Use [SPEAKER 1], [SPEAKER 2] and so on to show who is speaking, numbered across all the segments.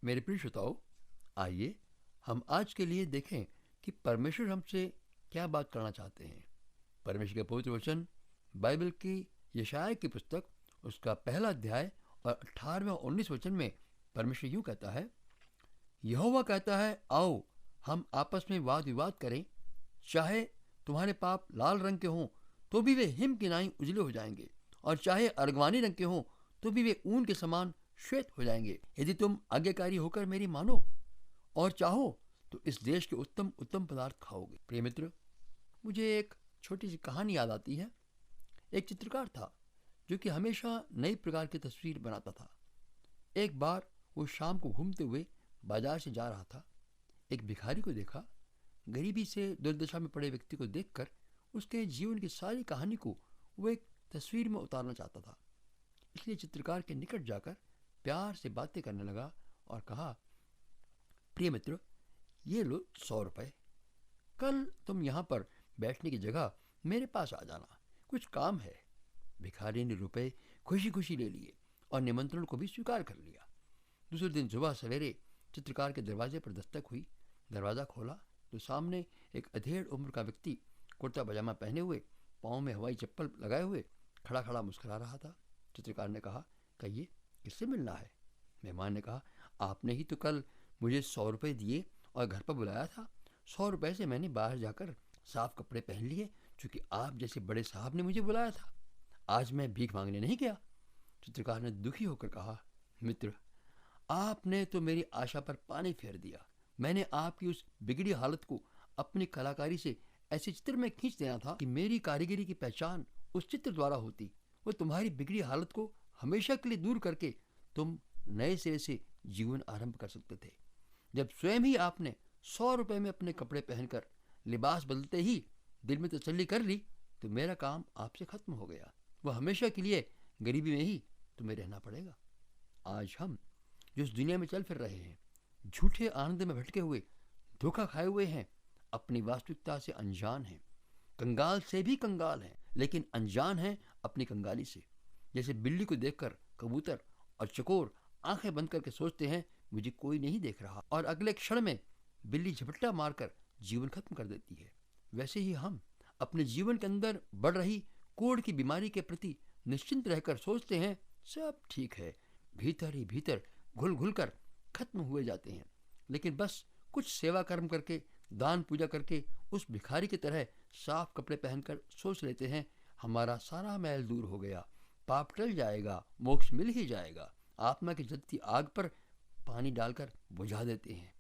[SPEAKER 1] मेरे प्रिय श्रोताओ, आइए हम आज के लिए देखें कि परमेश्वर हमसे क्या बात करना चाहते हैं। परमेश्वर के पवित्र वचन बाइबल की यशायाह की पुस्तक उसका पहला अध्याय और 18वें और 19 वचन में परमेश्वर यूं कहता है, यहोवा कहता है, आओ हम आपस में वाद विवाद करें। चाहे तुम्हारे पाप लाल रंग के हों तो भी वे हिम की नाई उजले हो जाएंगे, और चाहे अर्गवानी रंग के हों तो भी वे ऊन के समान श्वेत हो जाएंगे। यदि तुम आज्ञाकारी होकर मेरी मानो और चाहो तो इस देश के उत्तम उत्तम पदार्थ खाओगे। प्रिय मित्र, मुझे एक छोटी सी कहानी याद आती है। एक चित्रकार था जो कि हमेशा नई प्रकार की तस्वीर बनाता था। एक बार वो शाम को घूमते हुए बाजार से जा रहा था। एक भिखारी को देखा। गरीबी से दुर्दशा में पड़े व्यक्ति को देखकर उसके जीवन की सारी कहानी को वो एक तस्वीर में उतारना चाहता था। इसलिए चित्रकार के निकट जाकर प्यार से बातें करने लगा और कहा, प्रिय मित्र, ये लो 100 रुपए। कल तुम यहाँ पर बैठने की जगह मेरे पास आ जाना, कुछ काम है। भिखारी ने रुपए खुशी खुशी ले लिए और निमंत्रण को भी स्वीकार कर लिया। दूसरे दिन सुबह सवेरे चित्रकार के दरवाजे पर दस्तक हुई। दरवाज़ा खोला तो सामने एक अधेड़ उम्र का व्यक्ति कुर्ता पजामा पहने हुए, पाँव में हवाई चप्पल लगाए हुए खड़ा खड़ा मुस्कुरा रहा था। चित्रकार ने कहा, कहिए किससे मिलना है? मेहमान ने कहा, आपने ही तो कल मुझे 100 रुपये दिए और घर पर बुलाया था। 100 रुपये से मैंने बाहर जाकर साफ कपड़े पहन लिए, क्योंकि आप जैसे बड़े साहब ने मुझे बुलाया था। आज मैं भीख मांगने नहीं गया। चित्रकार ने दुखी होकर कहा, मित्र, आपने तो मेरी आशा पर पानी फेर दिया। मैंने आपकी उस बिगड़ी हालत को अपनी कलाकारी से ऐसे चित्र में खींच देना था कि मेरी कारीगरी की पहचान उस चित्र द्वारा होती। वो तुम्हारी बिगड़ी हालत को हमेशा के लिए दूर करके तुम नए सिरे से जीवन आरंभ कर सकते थे। जब स्वयं ही आपने 100 रुपये में अपने कपड़े पहनकर लिबास बदलते ही दिल में तसल्ली कर ली, तो मेरा काम आपसे खत्म हो गया। वह हमेशा के लिए गरीबी में ही तुम्हें रहना पड़ेगा। आज हम जो इस दुनिया में चल फिर रहे हैं, झूठे आनंद में भटके हुए, धोखा खाए हुए हैं, अपनी वास्तविकता से अनजान हैं, कंगाल से भी कंगाल हैं, लेकिन अनजान हैं अपनी कंगाली से। जैसे बिल्ली को देखकर कबूतर और चकोर आंखें बंद करके सोचते हैं, मुझे कोई नहीं देख रहा, और अगले क्षण में बिल्ली झपट्टा मारकर जीवन खत्म कर देती है। वैसे ही हम अपने जीवन के अंदर बढ़ रही कोढ़ की बीमारी के प्रति निश्चिंत रहकर सोचते हैं, सब ठीक है, भीतर ही भीतर घुल घुल कर खत्म हुए जाते हैं। लेकिन बस कुछ सेवा कर्म करके, दान पूजा करके, उस भिखारी की तरह साफ कपड़े पहनकर सोच लेते हैं, हमारा सारा मैल दूर हो गया, पाप टल जाएगा, मोक्ष मिल ही जाएगा। आत्मा की जलती आग पर पानी डालकर बुझा देते हैं।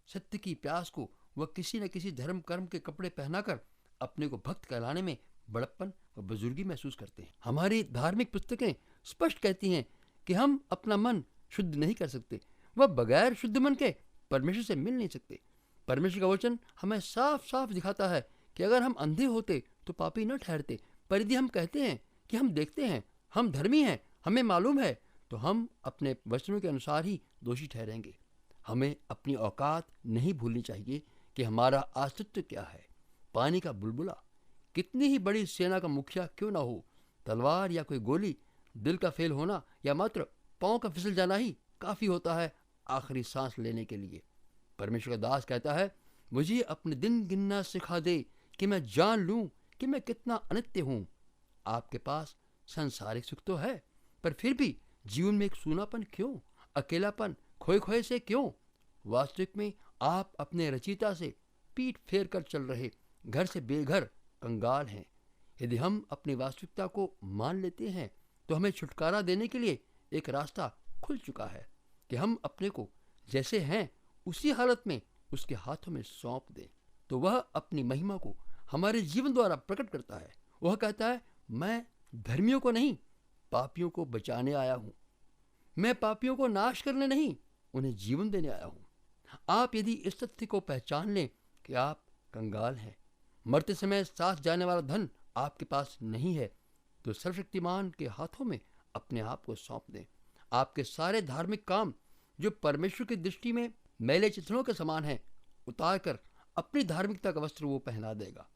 [SPEAKER 1] सत्य की प्यास को वह किसी न किसी धर्म कर्म के कपड़े पहनाकर अपने को भक्त कहलाने में बड़प्पन व बुजुर्गी महसूस करते हैं। हमारी धार्मिक पुस्तकें स्पष्ट कहती हैं कि हम अपना मन शुद्ध नहीं कर सकते। वह बगैर शुद्ध मन के परमेश्वर से मिल नहीं सकते। परमेश्वर का वचन हमें साफ साफ दिखाता है कि अगर हम अंधे होते तो पापी न ठहरते, पर यदि हम कहते हैं कि हम देखते हैं, हम धर्मी हैं, हमें मालूम है, तो हम अपने वचनों के अनुसार ही दोषी ठहरेंगे। हमें अपनी औकात नहीं भूलनी चाहिए कि हमारा अस्तित्व क्या है। पानी का बुलबुला, कितनी ही बड़ी सेना का मुखिया क्यों ना हो, तलवार या कोई गोली, दिल का फेल होना या मात्र पाँव का फिसल जाना ही काफ़ी होता है आखिरी सांस लेने के लिए। परमेश्वर का दास कहता है, मुझे अपने दिन गिनना सिखा दे कि मैं जान लूं कि मैं कितना अनित्य हूँ। आपके पास संसारिक सुख तो है, पर फिर भी जीवन में एक सूनापन क्यों, अकेलापन, खोए खोए से क्यों? वास्तविक में आप अपने रचयिता से पीठ फेर कर चल रहे घर से बेघर कंगाल हैं। यदि हम अपनी वास्तविकता को मान लेते हैं तो हमें छुटकारा देने के लिए एक रास्ता खुल चुका है कि हम अपने को जैसे हैं उसी हालत में उसके हाथों में सौंप दें, तो वह अपनी महिमा को हमारे जीवन द्वारा प्रकट करता है। वह कहता है, मैं धर्मियों को नहीं, पापियों को बचाने आया हूँ। मैं पापियों को नाश करने नहीं, उन्हें जीवन देने आया हूँ। आप यदि इस तथ्य को पहचान लें कि आप कंगाल हैं, मरते समय साथ जाने वाला धन आपके पास नहीं है, तो सर्वशक्तिमान के हाथों में अपने आप को सौंप दें। आपके सारे धार्मिक काम जो परमेश्वर की दृष्टि में मैले चिथड़ों के समान हैं, उतार कर अपनी धार्मिकता का वस्त्र वो पहना देगा।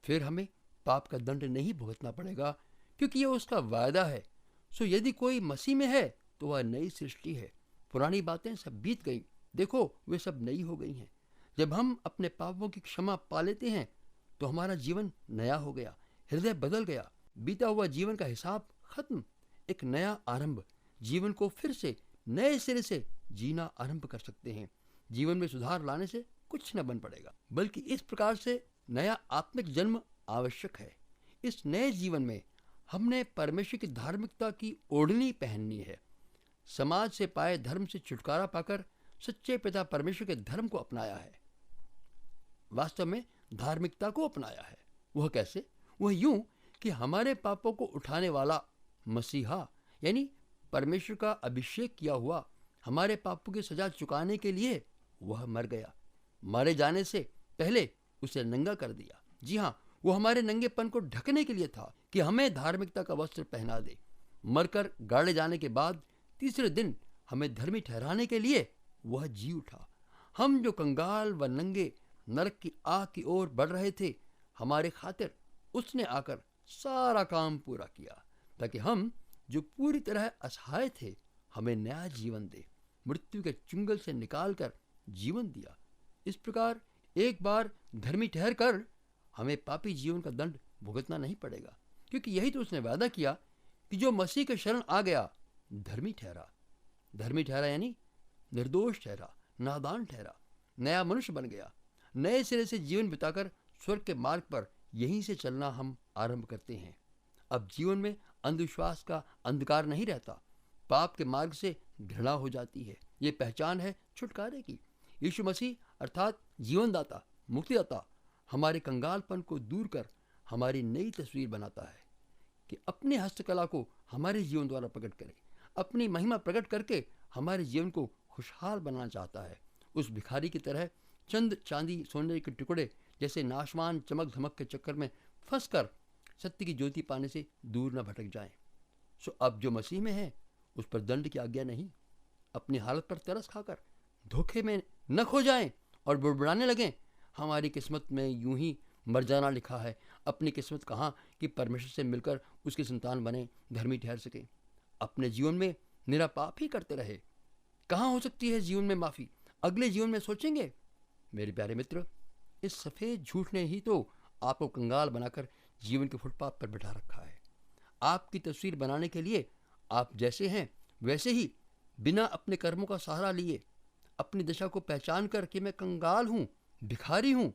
[SPEAKER 1] फिर हमें पाप का दंड नहीं भुगतना पड़ेगा, क्योंकि यह उसका वायदा है। सो यदि कोई मसीह में है तो वह नई सृष्टि है, पुरानी बातें सब बीत गई, देखो वे सब नई हो गई हैं। जब हम अपने पापों की क्षमा पा लेते हैं तो हमारा जीवन नया हो गया, हृदय बदल गया, बीता हुआ जीवन का हिसाब खत्म, एक नया आरंभ। जीवन को फिर से नए सिरे से जीना आरंभ कर सकते हैं। जीवन में सुधार लाने से कुछ न बन पड़ेगा, बल्कि इस प्रकार से नया आत्मिक जन्म आवश्यक है। इस नए जीवन में हमने परमेश्वर की धार्मिकता की ओढ़नी पहननी है। समाज से पाए धर्म से छुटकारा पाकर सच्चे पिता परमेश्वर के धर्म को अपनाया है, वास्तव में धार्मिकता को अपनाया है। वह कैसे? वह यूं कि हमारे पापों को उठाने वाला मसीहा यानी परमेश्वर का अभिषेक किया हुआ हमारे पापों की सजा चुकाने के लिए वह मर गया। मारे जाने से पहले उसे नंगा कर दिया। जी हाँ, वो हमारे नंगेपन को ढकने के लिए था कि हमें धार्मिकता का वस्त्र पहना दे। मरकर गाड़े जाने के बाद तीसरे दिन हमें धर्मी ठहराने के लिए वह जी उठा। हम जो कंगाल व नंगे नरक की आग की ओर बढ़ रहे थे, हमारे खातिर उसने आकर सारा काम पूरा किया, ताकि हम जो पूरी तरह असहाय थे हमें नया जीवन दे, मृत्यु के चुंगल से निकालकर जीवन दिया। इस प्रकार एक बार धर्मी ठहर कर हमें पापी जीवन का दंड भुगतना नहीं पड़ेगा, क्योंकि यही तो उसने वादा किया कि जो मसीह के शरण आ गया धर्मी ठहरा। धर्मी ठहरा यानी निर्दोष ठहरा, नादान ठहरा, नया मनुष्य बन गया। नए सिरे से जीवन बिताकर स्वर्ग के मार्ग पर यहीं से चलना हम आरंभ करते हैं। अब जीवन में अंधविश्वास का अंधकार नहीं रहता, पाप के मार्ग से घृणा हो जाती है। ये पहचान है छुटकारे की। यीशु मसीह अर्थात जीवनदाता, मुक्तिदाता हमारे कंगालपन को दूर कर हमारी नई तस्वीर बनाता है कि अपनी हस्तकला को हमारे जीवन द्वारा प्रकट करे, अपनी महिमा प्रकट करके हमारे जीवन को खुशहाल बनाना चाहता है। उस भिखारी की तरह चंद चांदी सोने के टुकड़े जैसे नाशवान चमक धमक के चक्कर में फंसकर सत्य की ज्योति पाने से दूर न भटक जाएं। सो अब जो मसीह में है उस पर दंड की आज्ञा नहीं। अपनी हालत पर तरस खाकर धोखे में न खो जाएं और बुड़बुड़ाने लगें, हमारी किस्मत में यूं ही मर जाना लिखा है। अपनी किस्मत कहाँ कि परमेश्वर से मिलकर उसकी संतान बने, धर्मी ठहर सके। अपने जीवन में निरा पाप ही करते रहे, कहाँ हो सकती है जीवन में माफ़ी? अगले जीवन में सोचेंगे। मेरे प्यारे मित्र, इस सफ़ेद झूठ ने ही तो आपको कंगाल बनाकर जीवन के फुटपाथ पर बिठा रखा है। आपकी तस्वीर बनाने के लिए आप जैसे हैं वैसे ही, बिना अपने कर्मों का सहारा लिए, अपनी दशा को पहचान कर कि मैं कंगाल हूँ, भिखारी हूँ,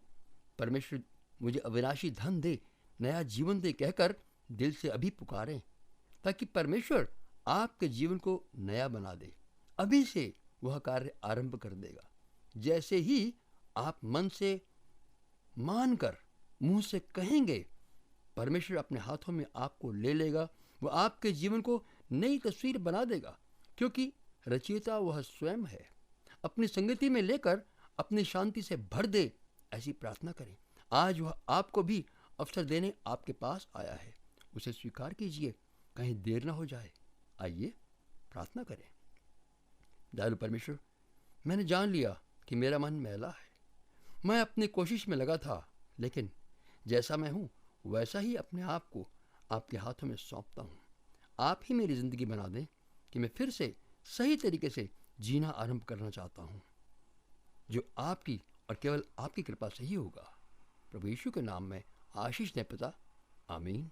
[SPEAKER 1] परमेश्वर मुझे अविनाशी धन दे, नया जीवन दे कहकर दिल से अभी पुकारें, ताकि परमेश्वर आपके जीवन को नया बना दे। अभी से वह कार्य आरंभ कर देगा। जैसे ही आप मन से मानकर मुंह से कहेंगे, परमेश्वर अपने हाथों में आपको ले लेगा। वह आपके जीवन को नई तस्वीर बना देगा, क्योंकि रचयिता वह स्वयं है। अपनी संगति में लेकर अपनी शांति से भर दे, ऐसी प्रार्थना करें। आज वह आपको भी अवसर देने आपके पास आया है। उसे स्वीकार कीजिए, कहीं देर ना हो जाए। आइए प्रार्थना करें। दयालु परमेश्वर, मैंने जान लिया कि मेरा मन मैला है। मैं अपनी कोशिश में लगा था, लेकिन जैसा मैं हूँ वैसा ही अपने आप को आपके हाथों में सौंपता हूँ। आप ही मेरी ज़िंदगी बना दें कि मैं फिर से सही तरीके से जीना आरंभ करना चाहता हूँ, जो आपकी और केवल आपकी कृपा से ही होगा। प्रभु यीशु के नाम में आशीष दें पिता। आमीन।